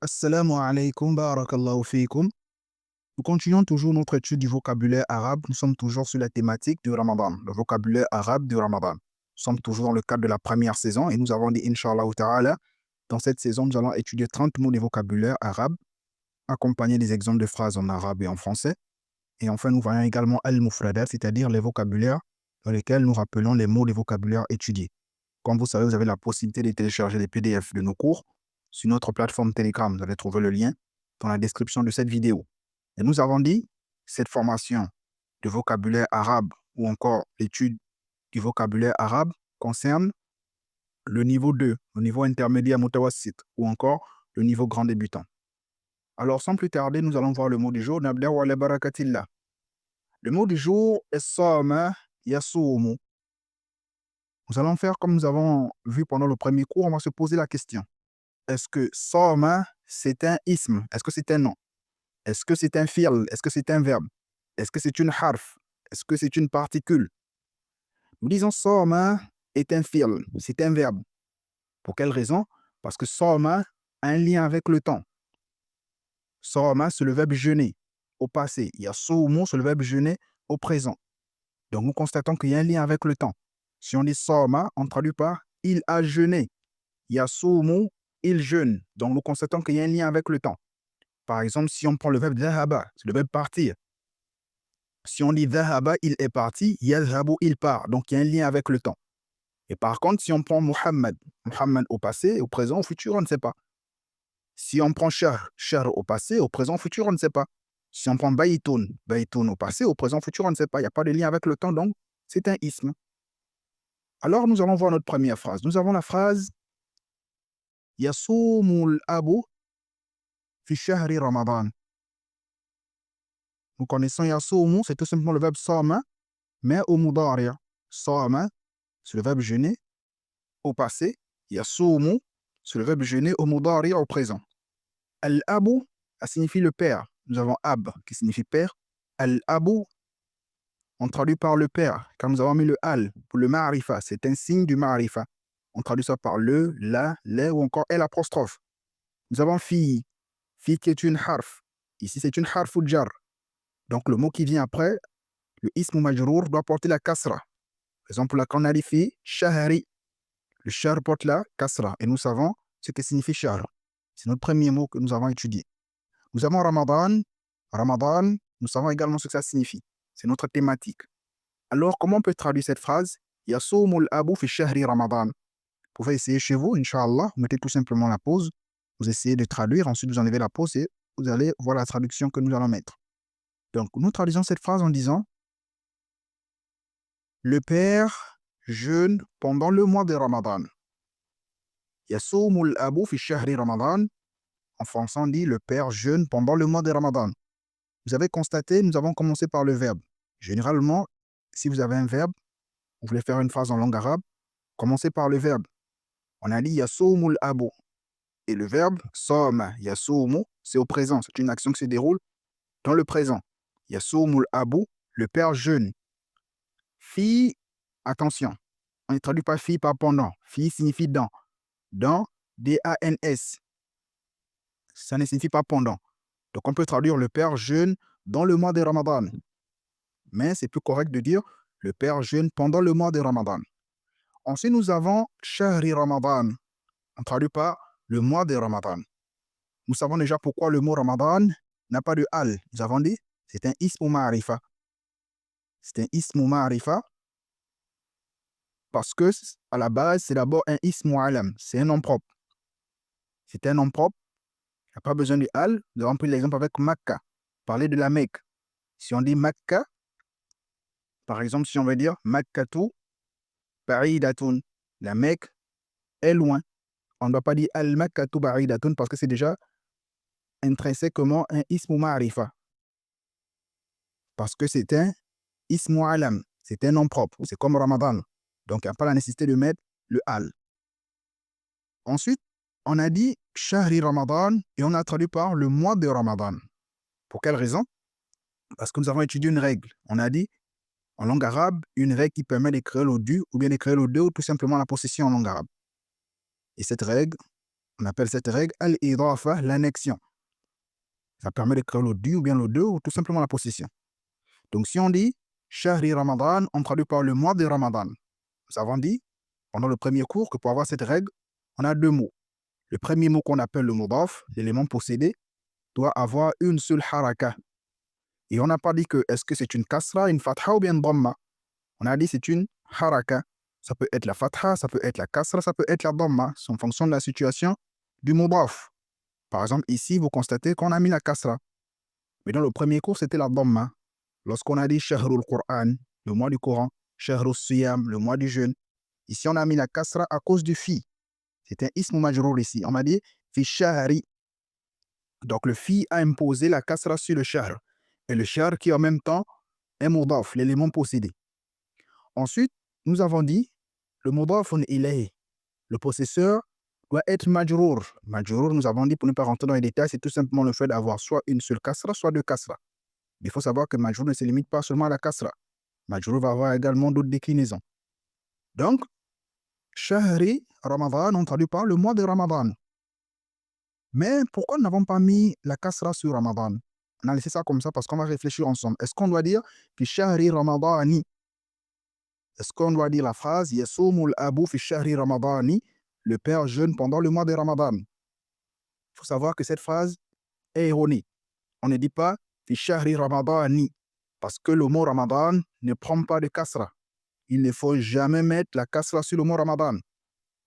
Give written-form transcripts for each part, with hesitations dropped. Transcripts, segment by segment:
Assalamu alaikum, barakallahu fikum. Nous continuons toujours notre étude du vocabulaire arabe. Nous sommes toujours sur la thématique du Ramadan, le vocabulaire arabe du Ramadan. Nous sommes toujours dans le cadre de la première saison et nous avons dit, Inch'Allah Ta'ala, dans cette saison, nous allons étudier 30 mots de vocabulaire arabe, accompagnés des exemples de phrases en arabe et en français. Et enfin, nous voyons également al-mufradat, c'est-à-dire les vocabulaires dans lesquels nous rappelons les mots de vocabulaire étudiés. Comme vous savez, vous avez la possibilité de télécharger les PDF de nos cours sur notre plateforme Telegram. Vous allez trouver le lien dans la description de cette vidéo. Et nous avons dit, cette formation de vocabulaire arabe ou encore l'étude du vocabulaire arabe concerne le niveau 2, le niveau intermédiaire mutawassit ou encore le niveau grand débutant. Alors, sans plus tarder, nous allons voir le mot du jour. Nabda wa ala barakatillah. Le mot du jour est Sama Yasumu. Nous allons faire comme nous avons vu pendant le premier cours. On va se poser la question. Est-ce que Sama, c'est un ism? Est-ce que c'est un nom? Est-ce que c'est un fi'l? Est-ce que c'est un verbe? Est-ce que c'est une harf? Est-ce que c'est une particule? Nous disons Sama est un fi'l, c'est un verbe. Pour quelle raison? Parce que Sama a un lien avec le temps. Sama, c'est le verbe jeûner au passé. Il y a Soumu, c'est le verbe jeûner au présent. Donc nous constatons qu'il y a un lien avec le temps. Si on dit Sama, on traduit par il a jeûné. Yasumu, il jeûne. Donc nous constatons qu'il y a un lien avec le temps. Par exemple, si on prend le verbe dhahaba, c'est le verbe partir. Si on dit dhahaba, il est parti, yadhabu, il part. Donc il y a un lien avec le temps. Et par contre, si on prend Muhammad, Muhammad au passé, au présent, au futur, on ne sait pas. Si on prend Shahr, Shahr au passé, au présent, au futur, on ne sait pas. Si on prend Baytun, Baytun au passé, au présent, au futur, on ne sait pas. Il n'y a pas de lien avec le temps, donc c'est un isme. Alors nous allons voir notre première phrase. Nous avons la phrase Yasumul abu fi shahri Ramadan. Nous connaissons Yasumu, c'est tout simplement le verbe sama, mais au mudari'. Sama, c'est le verbe jeûner au passé. Yasumu, c'est le verbe jeûner au mudari' au présent. Al-abu, ça signifie le père. Nous avons ab, qui signifie père. Al-abu, on traduit par le père, car nous avons mis le al pour le ma'rifa. C'est un signe du ma'rifa. On traduit ça par le, la, les ou encore l apostrophe. Nous avons fille, fille qui est une harf. Ici, c'est une harf ou jar. Donc, le mot qui vient après, le ism majrour, doit porter la kasra. Par exemple, la canarifi, shahari. Le shahr porte la kasra. Et nous savons ce que signifie shahr. C'est notre premier mot que nous avons étudié. Nous avons Ramadan. Ramadan, nous savons également ce que ça signifie. C'est notre thématique. Alors, comment on peut traduire cette phrase? Yasumul abu fi shahri Ramadan. Vous pouvez essayer chez vous, Inch'Allah. Vous mettez tout simplement la pause. Vous essayez de traduire. Ensuite, vous enlevez la pause et vous allez voir la traduction que nous allons mettre. Donc, nous traduisons cette phrase en disant le père jeûne pendant le mois de Ramadan. Yasumul abu fi shahri Ramadan. En français, on dit le père jeûne pendant le mois de Ramadan. Vous avez constaté, nous avons commencé par le verbe. Généralement, si vous avez un verbe, vous voulez faire une phrase en langue arabe, commencez par le verbe. On a dit yasumul abu. Et le verbe soma, yasumu, c'est au présent. C'est une action qui se déroule dans le présent. Yasumul abu, le père jeûne. Fi, attention, on ne traduit pas fi par pendant. Fi signifie dans. Dans, D-A-N-S. Ça ne signifie pas pendant. Donc on peut traduire le père jeûne dans le mois de Ramadan. Mais c'est plus correct de dire le père jeûne pendant le mois de Ramadan. Ensuite, nous avons Shahri Ramadan. On traduit par le mois de Ramadan. Nous savons déjà pourquoi le mot Ramadan n'a pas de al. Nous avons dit c'est un ismu ma'rifa. C'est un ismu ma'rifa parce que à la base, c'est d'abord un ismu alam. C'est un nom propre. C'est un nom propre. Il n'y a pas besoin de al. Nous avons pris l'exemple avec Makkah. Parler de la Mecque. Si on dit Makkah, par exemple, si on veut dire Makkatu ba'idatun, la Mecque est loin. On ne doit pas dire al-Makkatu ba'idatun parce que c'est déjà intrinsèquement un ismu ma'rifa. Parce que c'est un ismu alam. C'est un nom propre. C'est comme Ramadan. Donc, il n'y a pas la nécessité de mettre le al. Ensuite, on a dit Shahri Ramadan et on a traduit par le mois de Ramadan. Pour quelle raison? Parce que nous avons étudié une règle. On a dit, en langue arabe, une règle qui permet d'écrire le du ou bien d'écrire le de ou tout simplement la possession en langue arabe. Et cette règle, On appelle cette règle al-idafa, l'annexion. Ça permet de créer le du ou bien le de ou tout simplement la possession. Donc si on dit Shahri Ramadan, on traduit par le mois de Ramadan. Nous avons dit pendant le premier cours que pour avoir cette règle, on a deux mots. Le premier mot qu'on appelle le mudaf, l'élément possédé, doit avoir une seule haraka. Et on n'a pas dit que est-ce que c'est une kasra, une fatha ou bien une dhamma. On a dit c'est une haraka. Ça peut être la fatha, ça peut être la kasra, ça peut être la dhamma. C'est en fonction de la situation du mudaf. Par exemple, ici, vous constatez qu'on a mis la kasra. Mais dans le premier cours, c'était la dhamma. Lorsqu'on a dit Shahrul Qur'an, le mois du Coran, Shahrul Siyam, le mois du jeûne, ici on a mis la kasra à cause du fi. C'est un ism majrour ici. On m'a dit fi shahri. Donc le fi a imposé la kasra sur le shahr. Et le shahr qui est en même temps un mudaf, l'élément possédé. Ensuite, nous avons dit le mudafun ilayh. Le possesseur doit être majrour. Majrour, nous avons dit, pour ne pas rentrer dans les détails, c'est tout simplement le fait d'avoir soit une seule kasra, soit deux kasra. Il faut savoir que majrour ne se limite pas seulement à la kasra. Majrour va avoir également d'autres déclinaisons. Donc, Shahri Ramadan, on traduit par le mois de Ramadan. Mais pourquoi nous n'avons pas mis la kasra sur Ramadan? On a laissé ça comme ça parce qu'on va réfléchir ensemble. Est-ce qu'on doit dire fi shahri Ramadani? Est-ce qu'on doit dire la phrase Yasumul abu fi shahri Ramadani? Le père jeûne pendant le mois de Ramadan. Il faut savoir que cette phrase est erronée. On ne dit pas fi shahri Ramadani parce que le mot Ramadan ne prend pas de kasra. Il ne faut jamais mettre la kasra sur le mot Ramadan.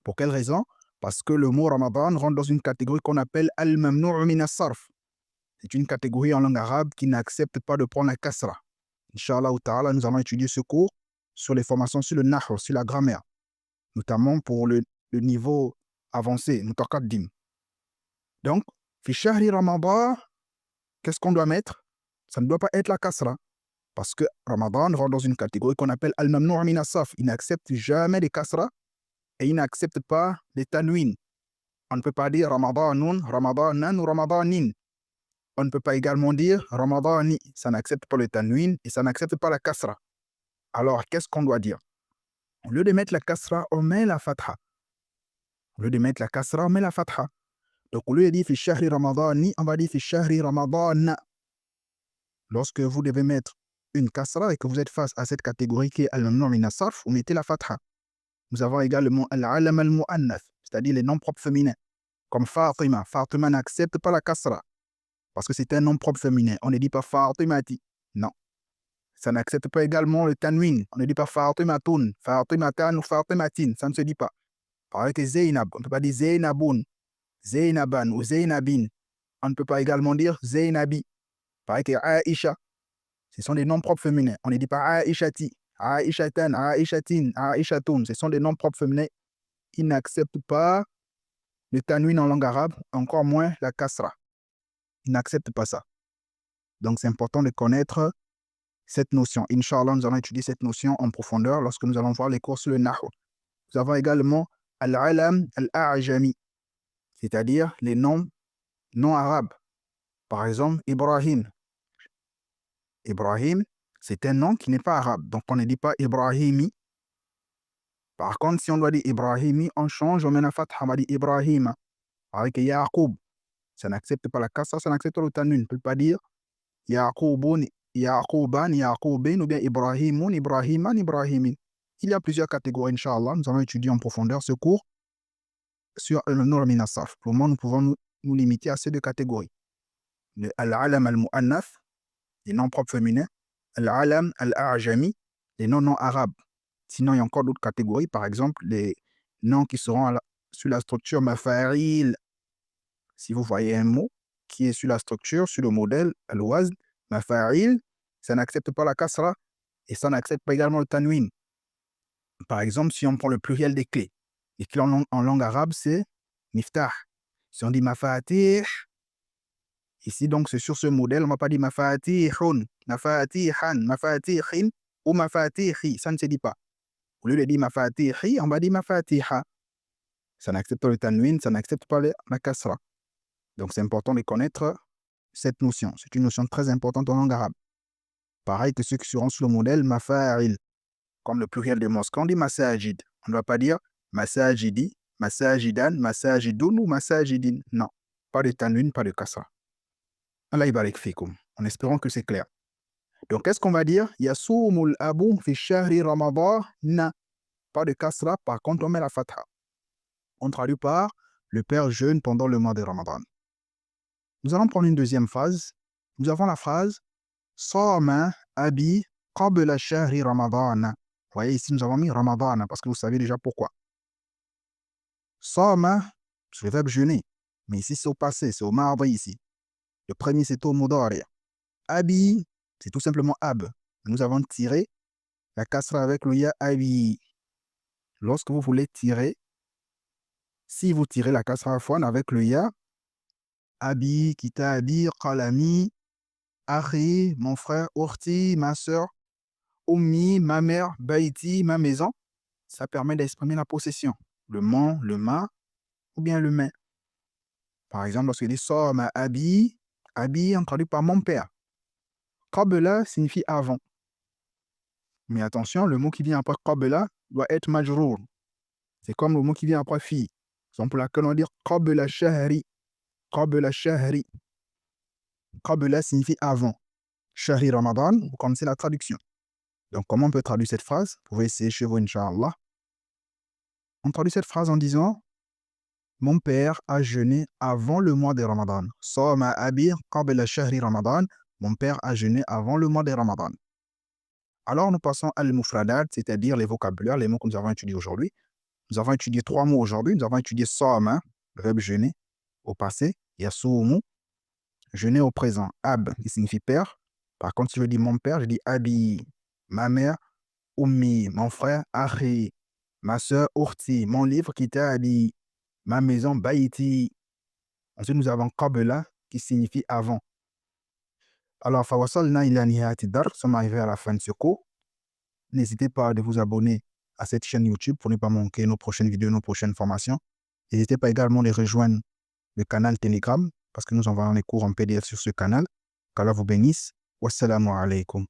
Pour quelle raison? Parce que le mot Ramadan rentre dans une catégorie qu'on appelle al-mamnu' min as-sarf. C'est une catégorie en langue arabe qui n'accepte pas de prendre la kasra. Inch'Allah ta'ala, nous allons étudier ce cours sur les formations sur le nahr, sur la grammaire, notamment pour le niveau avancé, mutaqaddim. Donc, fi shahri Ramadan, qu'est-ce qu'on doit mettre? Ça ne doit pas être la kasra. Parce que Ramadan rentre dans une catégorie qu'on appelle al-mamnu' min as-sarf. Il n'accepte jamais les kasra et il n'accepte pas les tanwin. On ne peut pas dire Ramadanun, Ramadanan ou Ramadanin. On ne peut pas également dire Ramadani. Ça n'accepte pas le tanwin et ça n'accepte pas la kasra. Alors, qu'est-ce qu'on doit dire? Au lieu de mettre la kasra, on met la fatha. Au lieu de mettre la kasra, on met la fatha. Donc, au lieu de dire fi shahri Ramadani, on va dire fi shahri Ramadana. Lorsque vous devez mettre une kasra et que vous êtes face à cette catégorie qui est al-mamnu' min as-sarf, vous mettez la fatha. Nous avons également al-alam al-mu'annath, c'est-à-dire les noms propres féminins, comme Fatima. Fatima n'accepte pas la kasra, parce que c'est un nom propre féminin. On ne dit pas Fatimati. Non. Ça n'accepte pas également le tanwin. On ne dit pas Fatimatun, Fatimatan ou Fatimatin. Ça ne se dit pas. Pareil que Zainab. On ne peut pas dire Zainabun, Zainaban ou Zainabin. On ne peut pas également dire Zainabi. Pareil que Aisha. Ce sont des noms propres féminins. On ne dit pas Aishati, Aishatan, Aishatin, Aishatun. Ce sont des noms propres féminins. Ils n'acceptent pas le tanwin en langue arabe, encore moins la kasra. Ils n'acceptent pas ça. Donc, c'est important de connaître cette notion. Inch'Allah, nous allons étudier cette notion en profondeur lorsque nous allons voir les cours sur le nahu. Nous avons également al-alam al-a'jami, c'est-à-dire les noms non arabes. Par exemple, Ibrahim. Ibrahim, c'est un nom qui n'est pas arabe. Donc, on ne dit pas Ibrahimi. Par contre, si on doit dire Ibrahimi, on change, on met la fatha, on va dire Ibrahima. Avec Yaqub, ça n'accepte pas la kasra, ça n'accepte pas le tanwin. On ne peut pas dire Yaqubun, Yaquban, Yaqubin ou bien Ibrahimun, Ibrahiman, Ibrahimin. Il y a plusieurs catégories, Inch'Allah. Nous allons étudier en profondeur ce cours sur le Nur min as-sarf. Pour le moment, nous pouvons nous limiter à ces deux catégories. Le al-alam al-mu'annath, les noms propres féminins, al-alam al-a'jami, les noms non arabes. Sinon, il y a encore d'autres catégories, par exemple, les noms qui seront sur la structure mafa'il. Si vous voyez un mot qui est sur la structure, sur le modèle, al-wazn, mafa'il, ça n'accepte pas la kasra et ça n'accepte pas également le tanwin. Par exemple, si on prend le pluriel des clés, les clés en langue arabe, c'est miftah. Si on dit mafatih, ici, donc, c'est sur ce modèle, on ne va pas dire mafatihun, mafatihan, mafatihin ou mafatihi, ça ne se dit pas. Au lieu de dire mafatihi, on va dire mafatiha. Ça n'accepte pas le tanwin, ça n'accepte pas la kasra. Donc, c'est important de connaître cette notion. C'est une notion très importante en langue arabe. Pareil que ceux qui seront sur le modèle mafa'il, comme le pluriel des mosquées. On dit masajid. On ne va pas dire masajidi, masajidan, masajidun ou masajidin. Non, pas de tanwin, pas de kasra. Allah yabarik fikum. En espérant que c'est clair. Donc, qu'est-ce qu'on va dire? Yasumul abu fi shahri ramadan. Na. Pas de kasra, par contre, on met la fatha. On traduit par le père jeûne pendant le mois de Ramadan. Nous allons prendre une deuxième phrase. Nous avons la phrase Sama abi qabla shahri ramadan. Vous voyez ici, nous avons mis Ramadan parce que vous savez déjà pourquoi. Sama, c'est le verbe jeûner. Mais ici, c'est au passé, c'est au mardi ici. Le premier, c'est au mudari. Abi, c'est tout simplement ab. Nous avons tiré la kasra avec le ya abi. Lorsque vous voulez tirer, si vous tirez la kasra afwan avec le ya, abi, kitabi, qalami, akhi, mon frère, urti, ma soeur, ummi, ma mère, baiti, ma maison, ça permet d'exprimer la possession. Le man, le ma, ou bien le main. Par exemple, lorsqu'il dit Sama abi, abi, on traduit par mon père. Qabla signifie avant. Mais attention, le mot qui vient après qabla doit être majrour. C'est comme le mot qui vient après fi. C'est pour laquelle on dit qabla shahri. Qabla shahri. Qabla signifie avant. Shahri Ramadan, vous connaissez la traduction. Donc, comment on peut traduire cette phrase? Vous pouvez essayer chez vous, Inch'Allah. On traduit cette phrase en disant Mon père a jeûné avant le mois de Ramadan. Sama abi qabla shahri Ramadan. Mon père a jeûné avant le mois de Ramadan. Alors, nous passons à al-mufradat, c'est-à-dire les vocabulaires, les mots que nous avons étudiés aujourd'hui. Nous avons étudié 3 mots aujourd'hui. Nous avons étudié sama, le verbe jeûner, au passé. Yasumu, jeûner au présent. Ab, qui signifie père. Par contre, si je dis mon père, je dis abi, ma mère, ummi, mon frère, akhi, ma soeur, urti, mon livre, kitabi, ma maison, baiti. Ensuite, nous avons qabla, qui signifie avant. Alors, fawasalna ila nihayati dar, nous sommes arrivés à la fin de ce cours. N'hésitez pas à vous abonner à cette chaîne YouTube pour ne pas manquer nos prochaines vidéos, nos prochaines formations. N'hésitez pas également à rejoindre le canal Telegram parce que nous envoyons les cours en PDF sur ce canal. Qu'Allah vous bénisse. Wassalamu alaikum.